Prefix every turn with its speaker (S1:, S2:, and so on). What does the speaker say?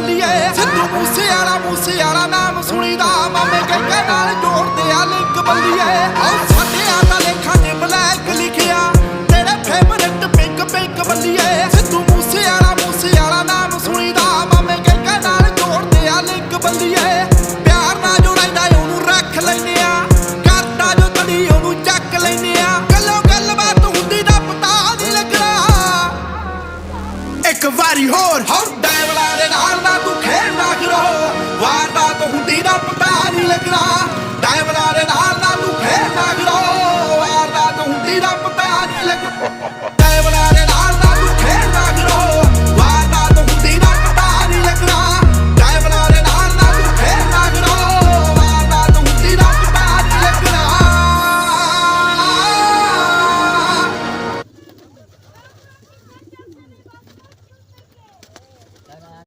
S1: ਬੱਲੀਏ ਸਿੱਧੂ ਮੂਸੇ ਵਾਲਾ ਨਾਮ ਸੁਣੀਦਾ ਮਾਮੇ ਕਹਿੰਦੇ ਨਾਲ ਜੋੜਦੇ ਆ ਲਿੰਕ ਬੱਲੀਏ ਸਾਡੇ ਆਤਾ ਲੇਖਾਂ ਤੇ ਬਲੈਕ ਲਿਖਿਆ ਤੇਰੇ ਫੇਵਰਿਟ ਪਿੰਕ ਬੱਲੀਏ ਸਿੱਧੂ ਮੂਸੇ ਵਾਲਾ ਨਾਮ ਸੁਣੀਦਾ ਮਾਮੇ ਕਹਿੰਦੇ ਨਾਲ ਜੋੜਦੇ ਆ ਲਿੰਕ ਬੱਲੀਏ ਪਿਆਰ ਨਾਲ ਜੋ ਰਹਿੰਦਾ ਉਹਨੂੰ ਰੱਖ ਲੈਨੇ ਆ ਕਰਦਾ ਜੋ ਤੜੀ ਉਹਨੂੰ ਚੱਕ ਲੈਨੇ ਆ ਗੱਲਬਾਤ ਹੁੰਦੀ ਦਾ ਪਤਾ ਨਹੀਂ ਲੱਗਣਾ ਇੱਕ ਵਾਰੀ ਹੋਰ ਡੈਵਲਾ ਦੇ ਨਾਲ ਨਾ ਤੂੰ ਖੇਡਣਾ ਕਰੋ ਵਾਰਦਾਤ ਹੁੰਦੀ ਦਾ ਪਤਾ ਨਹੀਂ ਲੱਗਣਾ ਡੈਵਲਾ ਦੇ ਨਾਲ ਨਾ ਤੂੰ ਖੇਡਣਾ ਕਰੋ ਵਾਰਦਾਤ ਹੁੰਦੀ ਦਾ ਪਤਾ ਨਹੀਂ ਲੱਗਣਾ ਡੈਵਲਾ ਦੇ ਨਾਲ ਨਾ ਤੂੰ ਖੇਡਣਾ ਕਰੋ ਵਾਰਦਾਤ ਹੁੰਦੀ ਦਾ ਪਤਾ ਨਹੀਂ ਲੱਗਣਾ ਡੈਵਲਾ ਦੇ ਨਾਲ ਨਾ ਤੂੰ ਖੇਡਣਾ ਕਰੋ ਵਾਰਦਾਤ ਹੁੰਦੀ ਦਾ ਪਤਾ ਨਹੀਂ ਲੱਗਣਾ